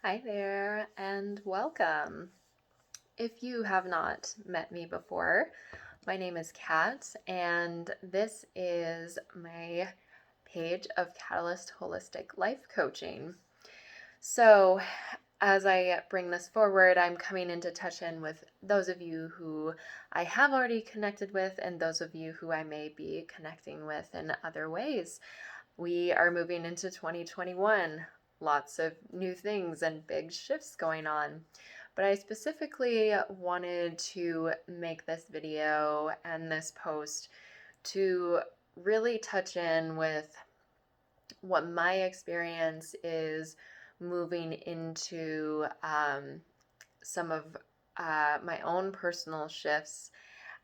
Hi there, and welcome. If you have not met me before, my name is Kat, and this is my page of Catalyst Holistic Life Coaching. So, as I bring this forward, I'm coming into touch in with those of you who I have already connected with, and those of you who I may be connecting with in other ways. We are moving into 2021. Lots of new things and big shifts going on. But I specifically wanted to make this video and this post to really touch in with what my experience is moving into some of my own personal shifts,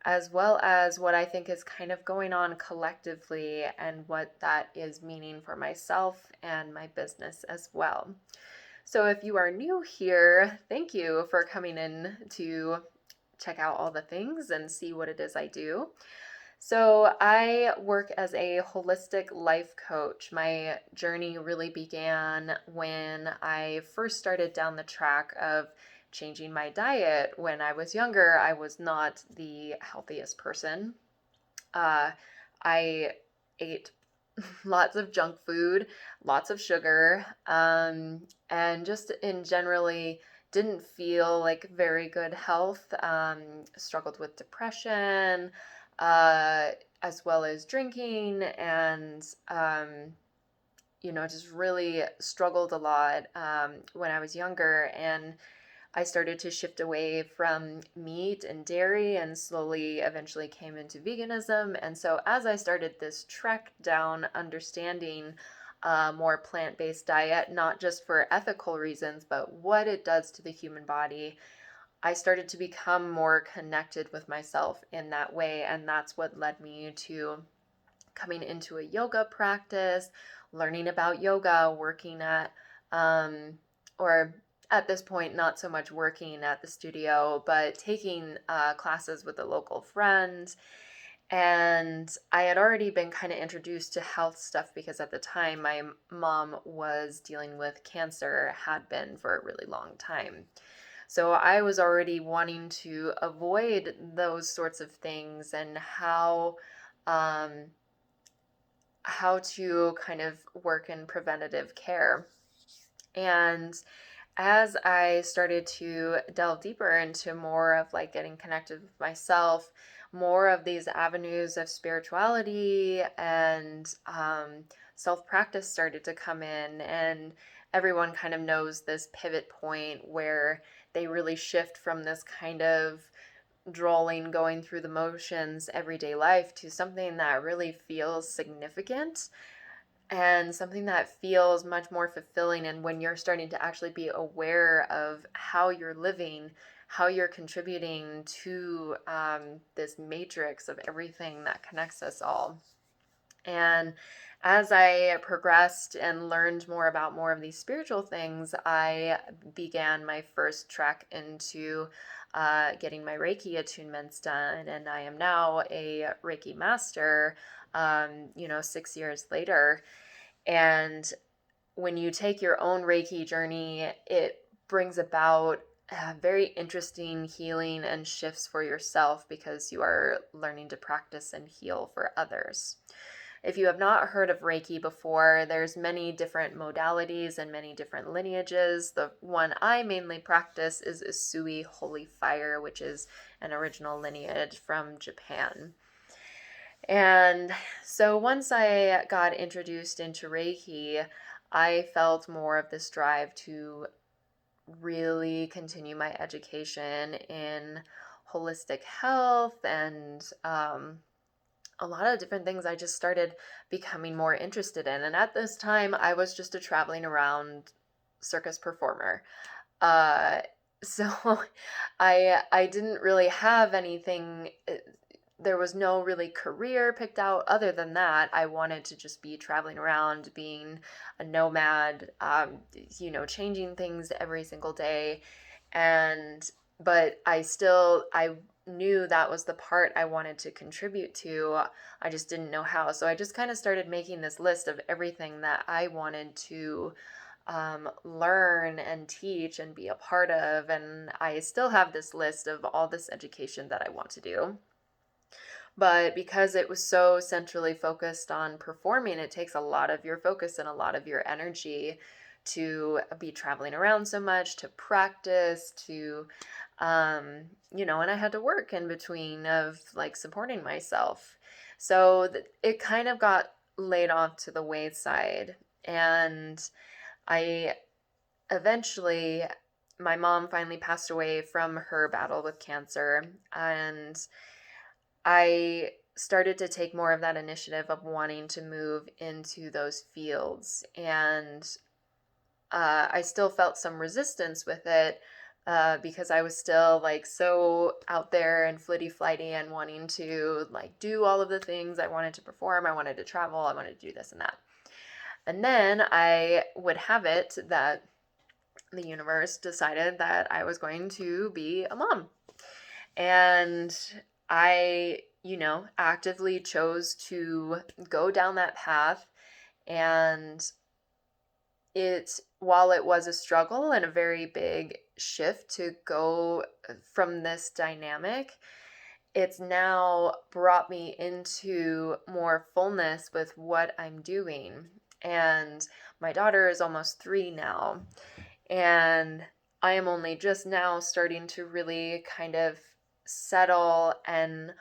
as well as what I think is kind of going on collectively and what that is meaning for myself and my business as well. So if you are new here, thank you for coming in to check out all the things and see what it is I do. So I work as a holistic life coach. My journey really began when I first started down the track of changing my diet. When I was younger, I was not the healthiest person. I ate lots of junk food, lots of sugar, and just in generally didn't feel like very good health. Struggled with depression, as well as drinking, and just really struggled a lot when I was younger. And I started to shift away from meat and dairy and slowly eventually came into veganism. And so as I started this trek down understanding more plant-based diet, not just for ethical reasons, but what it does to the human body, I started to become more connected with myself in that way. And that's what led me to coming into a yoga practice, learning about yoga, working at, or at this point, not so much working at the studio, but taking classes with a local friend. And I had already been kind of introduced to health stuff because at the time my mom was dealing with cancer, had been for a really long time. So I was already wanting to avoid those sorts of things and um, how to kind of work in preventative care. And as I started to delve deeper into more of like getting connected with myself, more of these avenues of spirituality and self practice started to come in. And everyone kind of knows this pivot point where they really shift from this kind of drawing, going through the motions, everyday life to something that really feels significant and something that feels much more fulfilling. And when you're starting to actually be aware of how you're living, how you're contributing to this matrix of everything that connects us all. And as I progressed and learned more about more of these spiritual things, I began my first trek into getting my Reiki attunements done. And I am now a Reiki master, 6 years later. And when you take your own Reiki journey, it brings about very interesting healing and shifts for yourself because you are learning to practice and heal for others. If you have not heard of Reiki before, there's many different modalities and many different lineages. The one I mainly practice is Usui Holy Fire, which is an original lineage from Japan. And so once I got introduced into Reiki, I felt more of this drive to really continue my education in holistic health and a lot of different things I just started becoming more interested in. And at this time, I was just a traveling around circus performer. Uh, so I didn't really have anything. There was no really career picked out. Other than that, I wanted to just be traveling around, being a nomad, changing things every single day. But I knew that was the part I wanted to contribute to. I just didn't know how. So I just kind of started making this list of everything that I wanted to learn and teach and be a part of. And I still have this list of all this education that I want to do. But because it was so centrally focused on performing, it takes a lot of your focus and a lot of your energy to be traveling around so much, to practice, to, and I had to work in between of like supporting myself. So it kind of got laid off to the wayside. And I eventually, my mom finally passed away from her battle with cancer. And I started to take more of that initiative of wanting to move into those fields. And I still felt some resistance with it because I was still like so out there and flitty flighty and wanting to like do all of the things I wanted to perform. I wanted to travel. I wanted to do this and that. And then I would have it that the universe decided that I was going to be a mom. And I, actively chose to go down that path. And while it was a struggle and a very big shift to go from this dynamic, it's now brought me into more fullness with what I'm doing. And my daughter is almost 3 now. And I am only just now starting to really kind of settle and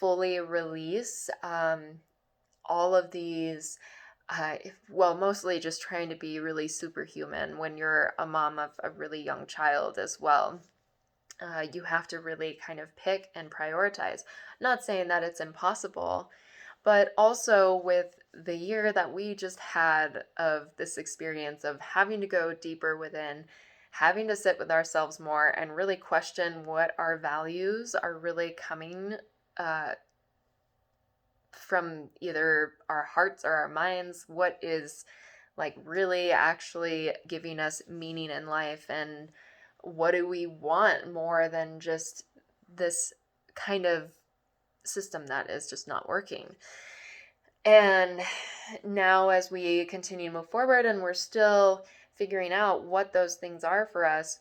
fully release all of these, mostly just trying to be really superhuman when you're a mom of a really young child as well. You have to really kind of pick and prioritize. Not saying that it's impossible, but also with the year that we just had of this experience of having to go deeper within, having to sit with ourselves more and really question what our values are really coming from either our hearts or our minds, what is like really actually giving us meaning in life, and what do we want more than just this kind of system that is just not working. And now as we continue to move forward and we're still figuring out what those things are for us,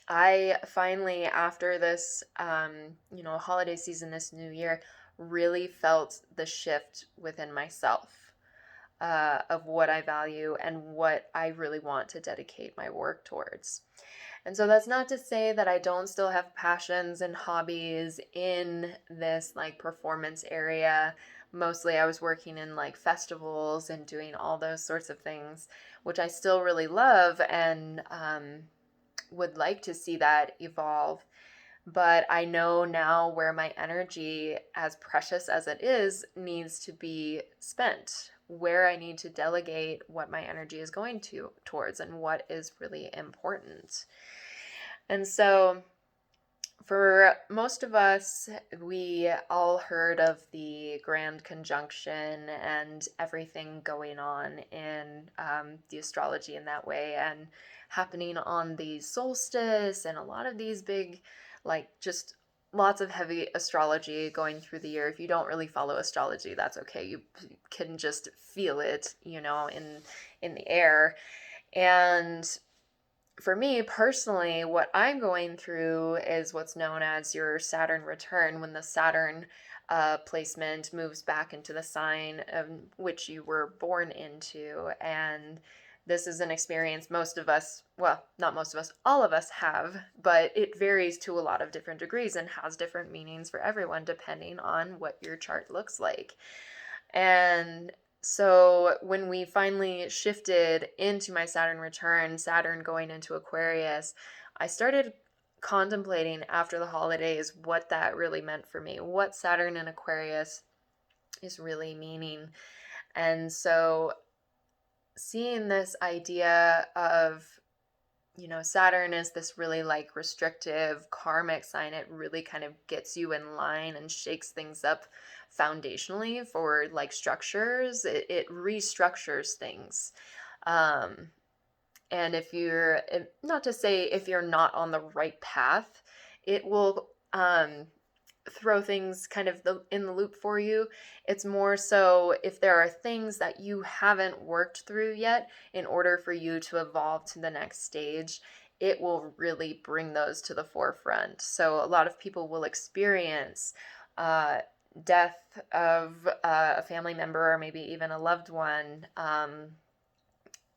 I finally, after this, holiday season, this new year, really felt the shift within myself of what I value and what I really want to dedicate my work towards. And so that's not to say that I don't still have passions and hobbies in this like performance area. Mostly I was working in like festivals and doing all those sorts of things, which I still really love and would like to see that evolve. But I know now where my energy, as precious as it is, needs to be spent, where I need to delegate what my energy is going towards and what is really important. And so for most of us, we all heard of the grand conjunction and everything going on in the astrology in that way, and happening on the solstice, and a lot of these big, like just lots of heavy astrology going through the year. If you don't really follow astrology, that's okay. You can just feel it, in the air. And for me personally, what I'm going through is what's known as your Saturn return, when the Saturn placement moves back into the sign of which you were born into. And this is an experience most of us, well, not most of us, all of us have, but it varies to a lot of different degrees and has different meanings for everyone depending on what your chart looks like. And so when we finally shifted into my Saturn return, Saturn going into Aquarius, I started contemplating after the holidays what that really meant for me, what Saturn in Aquarius is really meaning. And so seeing this idea of, Saturn is this really like restrictive karmic sign. It really kind of gets you in line and shakes things up foundationally for like structures. It restructures things. And not to say if you're not on the right path, it will throw things kind of in the loop for you. It's more so if there are things that you haven't worked through yet in order for you to evolve to the next stage, it will really bring those to the forefront. So a lot of people will experience death of a family member or maybe even a loved one,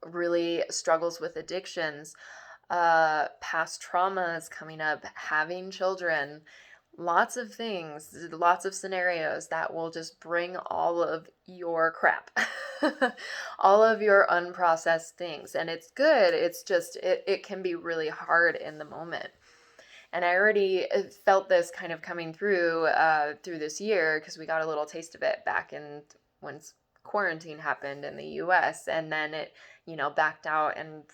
really struggles with addictions, past traumas coming up, having children, lots of things, lots of scenarios that will just bring all of your crap, all of your unprocessed things. And it's good. It's just, it can be really hard in the moment. And I already felt this kind of coming through this year, because we got a little taste of it back in when quarantine happened in the US, and then it, backed out and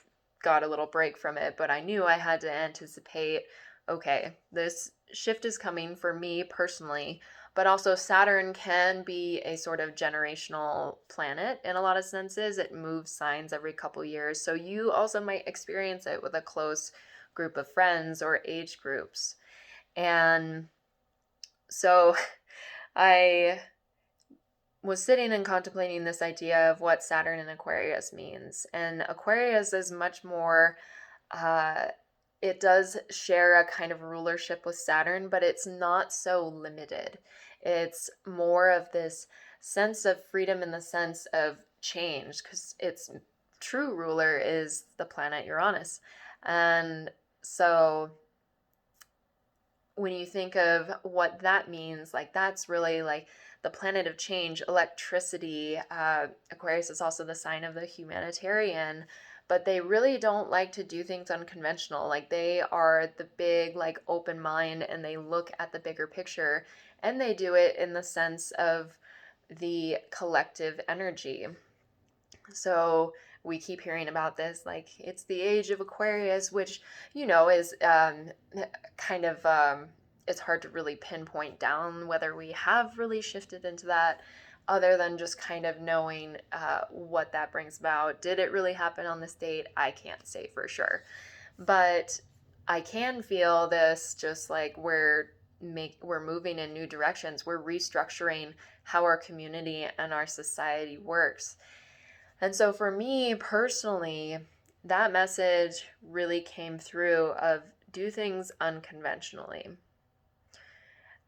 got a little break from it. But I knew I had to anticipate, okay, this shift is coming for me personally, but also Saturn can be a sort of generational planet in a lot of senses. It moves signs every couple years. So you also might experience it with a close group of friends or age groups. And so I was sitting and contemplating this idea of what Saturn in Aquarius means. And Aquarius is much more, it does share a kind of rulership with Saturn, but it's not so limited. It's more of this sense of freedom in the sense of change, because its true ruler is the planet Uranus. And so when you think of what that means, like that's really like the planet of change, electricity. Aquarius is also the sign of the humanitarian, but they really don't like to do things unconventional. Like they are the big, like open mind, and they look at the bigger picture, and they do it in the sense of the collective energy. So we keep hearing about this, like it's the age of Aquarius, which, is kind of, it's hard to really pinpoint down whether we have really shifted into that, other than just kind of knowing what that brings about. Did it really happen on this date? I can't say for sure. But I can feel this, just like we're moving in new directions. We're restructuring how our community and our society works. And so for me personally, that message really came through of do things unconventionally.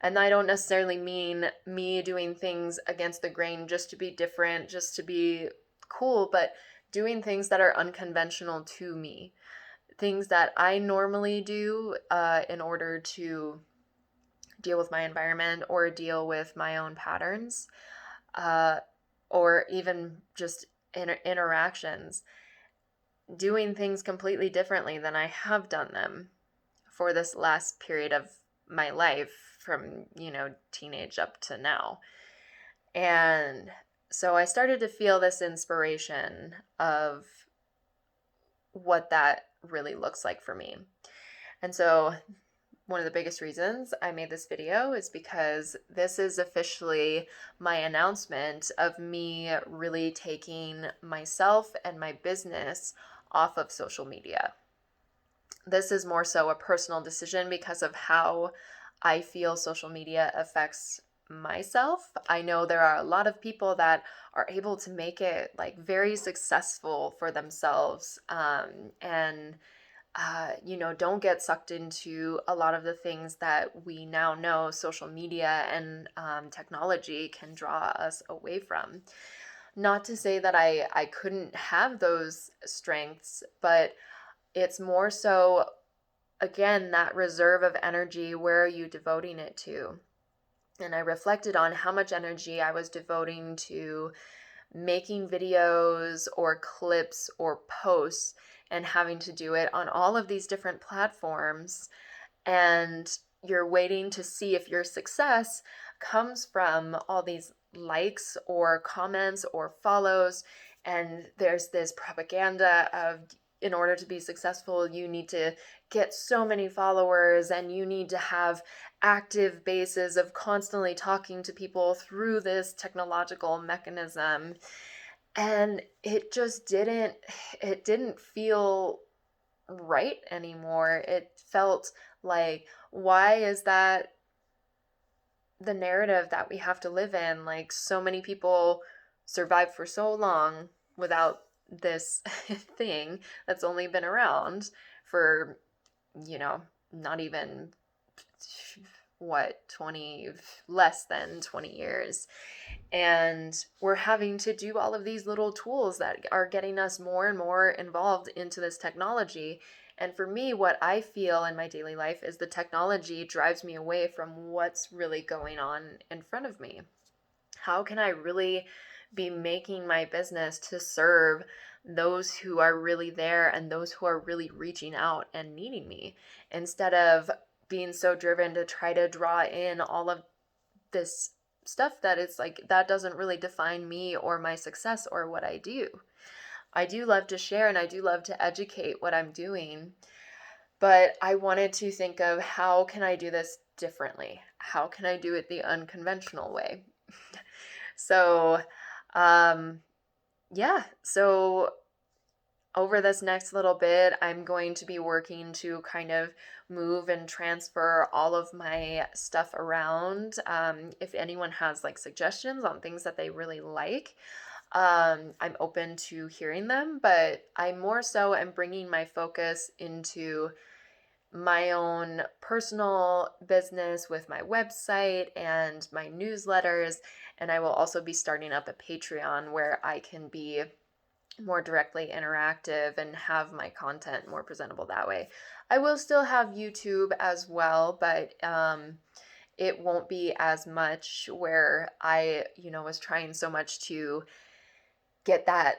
And I don't necessarily mean me doing things against the grain just to be different, just to be cool, but doing things that are unconventional to me. Things that I normally do in order to deal with my environment or deal with my own patterns, or even just interactions. Doing things completely differently than I have done them for this last period of my life, from, teenage up to now. And so I started to feel this inspiration of what that really looks like for me. And so one of the biggest reasons I made this video is because this is officially my announcement of me really taking myself and my business off of social media. This is more so a personal decision because of how I feel social media affects myself. I know there are a lot of people that are able to make it like very successful for themselves, and don't get sucked into a lot of the things that we now know social media and technology can draw us away from. Not to say that I couldn't have those strengths, but it's more so, again, that reserve of energy, where are you devoting it to? And I reflected on how much energy I was devoting to making videos or clips or posts, and having to do it on all of these different platforms. And you're waiting to see if your success comes from all these likes or comments or follows. And there's this propaganda of, in order to be successful, you need to get so many followers, and you need to have active bases of constantly talking to people through this technological mechanism. And it just didn't feel right anymore. It felt like, why is that the narrative that we have to live in. Like, so many people survive for so long without this thing that's only been around for, not even, 20, less than 20 years. And we're having to do all of these little tools that are getting us more and more involved into this technology. And for me, what I feel in my daily life is the technology drives me away from what's really going on in front of me. How can I really be making my business to serve those who are really there and those who are really reaching out and needing me, instead of being so driven to try to draw in all of this stuff that it's like, that doesn't really define me or my success or what I do. I do love to share and I do love to educate what I'm doing, but I wanted to think of, how can I do this differently? How can I do it the unconventional way? So, yeah, so over this next little bit, I'm going to be working to kind of move and transfer all of my stuff around. If anyone has like suggestions on things that they really like, I'm open to hearing them, but I more so am bringing my focus into my own personal business with my website and my newsletters. And I will also be starting up a Patreon where I can be more directly interactive and have my content more presentable that way. I will still have YouTube as well, but it won't be as much where I, was trying so much to get that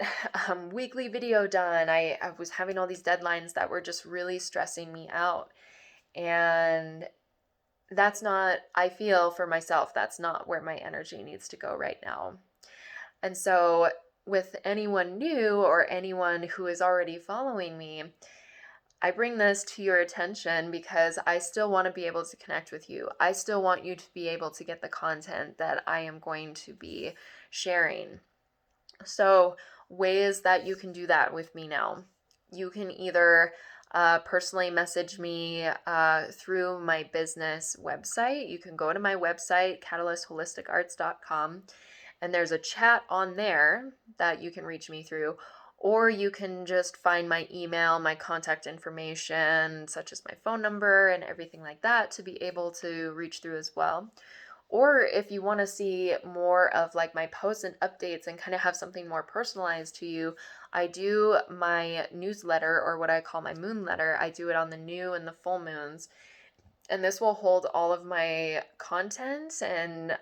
weekly video done. I was having all these deadlines that were just really stressing me out. And that's not, I feel for myself, that's not where my energy needs to go right now. And so with anyone new or anyone who is already following me, I bring this to your attention because I still want to be able to connect with you. I still want you to be able to get the content that I am going to be sharing. So, ways that you can do that with me now. You can either personally message me through my business website. You can go to my website, KatalystHolisticArts.com, and there's a chat on there that you can reach me through. Or you can just find my email, my contact information, such as my phone number and everything like that, to be able to reach through as well. Or if you want to see more of like my posts and updates and kind of have something more personalized to you, I do my newsletter, or what I call my moon letter. I do it on the new and the full moons. And this will hold all of my content and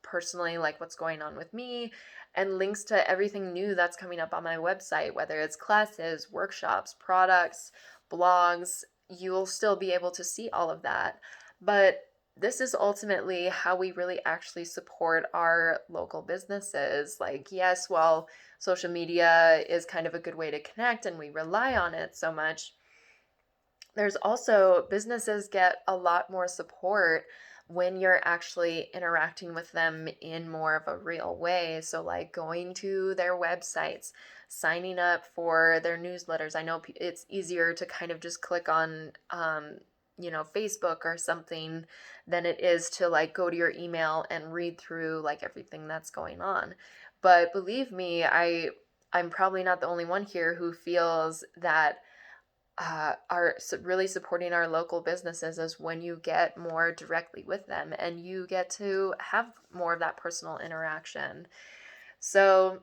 personally, like what's going on with me, and links to everything new that's coming up on my website, whether it's classes, workshops, products, blogs. You'll still be able to see all of that. But this is ultimately how we really actually support our local businesses. Like, yes, while social media is kind of a good way to connect and we rely on it so much, there's also, businesses get a lot more support when you're actually interacting with them in more of a real way. So, like going to their websites, signing up for their newsletters. I know it's easier to kind of just click on, Facebook or something than it is to like go to your email and read through like everything that's going on. But believe me, I'm probably not the only one here who feels that are really supporting our local businesses is when you get more directly with them and you get to have more of that personal interaction. So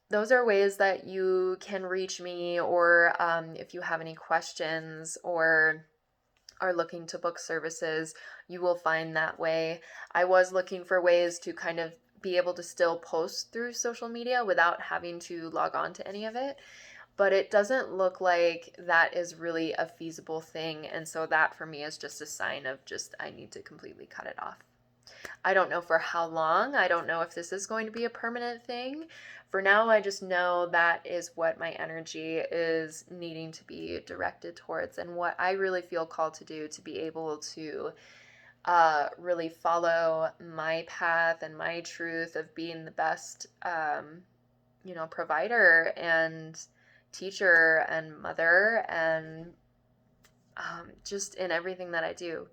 those are ways that you can reach me, or if you have any questions or are looking to book services, you will find that way. I was looking for ways to kind of be able to still post through social media without having to log on to any of it, but it doesn't look like that is really a feasible thing. And so that for me is just a sign of just, I need to completely cut it off. I don't know for how long. I don't know if this is going to be a permanent thing. For now, I just know that is what my energy is needing to be directed towards, and what I really feel called to do to be able to really follow my path and my truth of being the best, provider and teacher and mother, and just in everything that I do.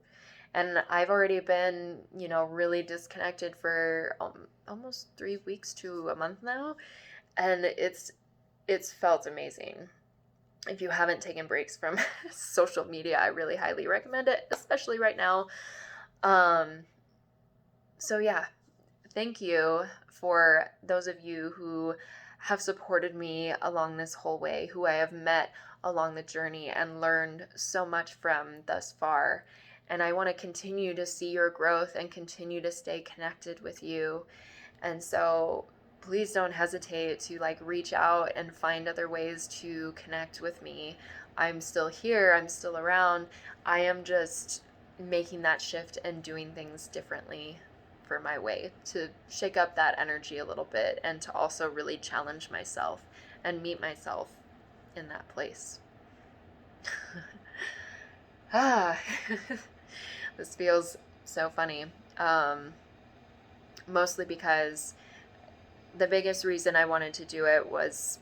And I've already been, really disconnected for almost 3 weeks to a month now. And it's felt amazing. If you haven't taken breaks from social media, I really highly recommend it, especially right now. So yeah, thank you for those of you who have supported me along this whole way, who I have met along the journey and learned so much from thus far. And I want to continue to see your growth and continue to stay connected with you. And so please don't hesitate to reach out and find other ways to connect with me. I'm still here, I'm still around. I am just making that shift and doing things differently for my way to shake up that energy a little bit and to also really challenge myself and meet myself in that place. This feels so funny. Mostly because the biggest reason I wanted to do it was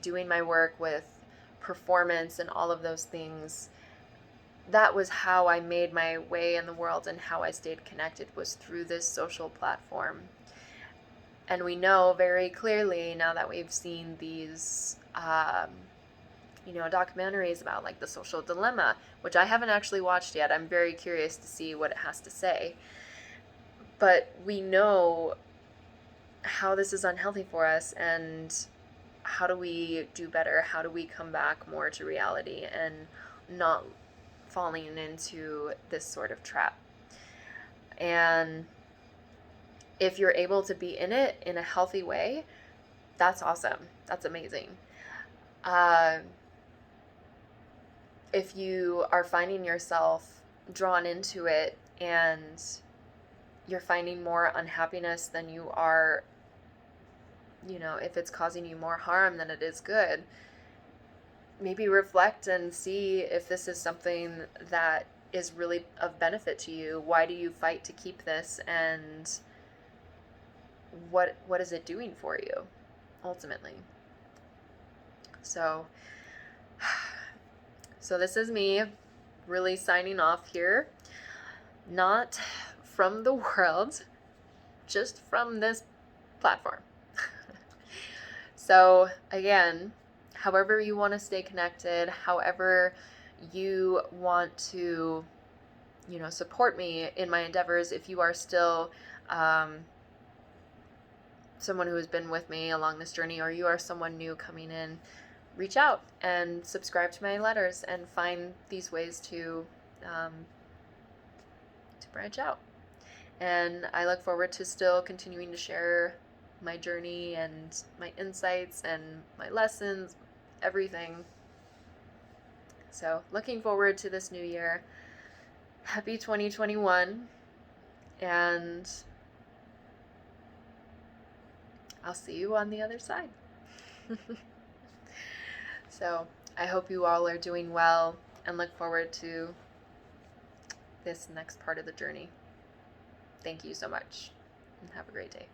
doing my work with performance and all of those things. That was how I made my way in the world, and how I stayed connected was through this social platform. And we know very clearly now that we've seen these documentaries about the social dilemma, which I haven't actually watched yet. I'm very curious to see what it has to say. But we know how this is unhealthy for us, and how do we do better? How do we come back more to reality and not falling into this sort of trap? And if you're able to be in it in a healthy way, that's awesome. That's amazing. If you are finding yourself drawn into it and you're finding more unhappiness than you are, if it's causing you more harm than it is good, maybe reflect and see if this is something that is really of benefit to you. Why do you fight to keep this, and what is it doing for you ultimately? So this is me really signing off here, not from the world, just from this platform. So again, however you want to stay connected, however you want to, support me in my endeavors, if you are still someone who has been with me along this journey, or you are someone new coming in, reach out and subscribe to my letters and find these ways to branch out. And I look forward to still continuing to share my journey and my insights and my lessons, everything. So looking forward to this new year. Happy 2021. And I'll see you on the other side. So I hope you all are doing well, and look forward to this next part of the journey. Thank you so much, and have a great day.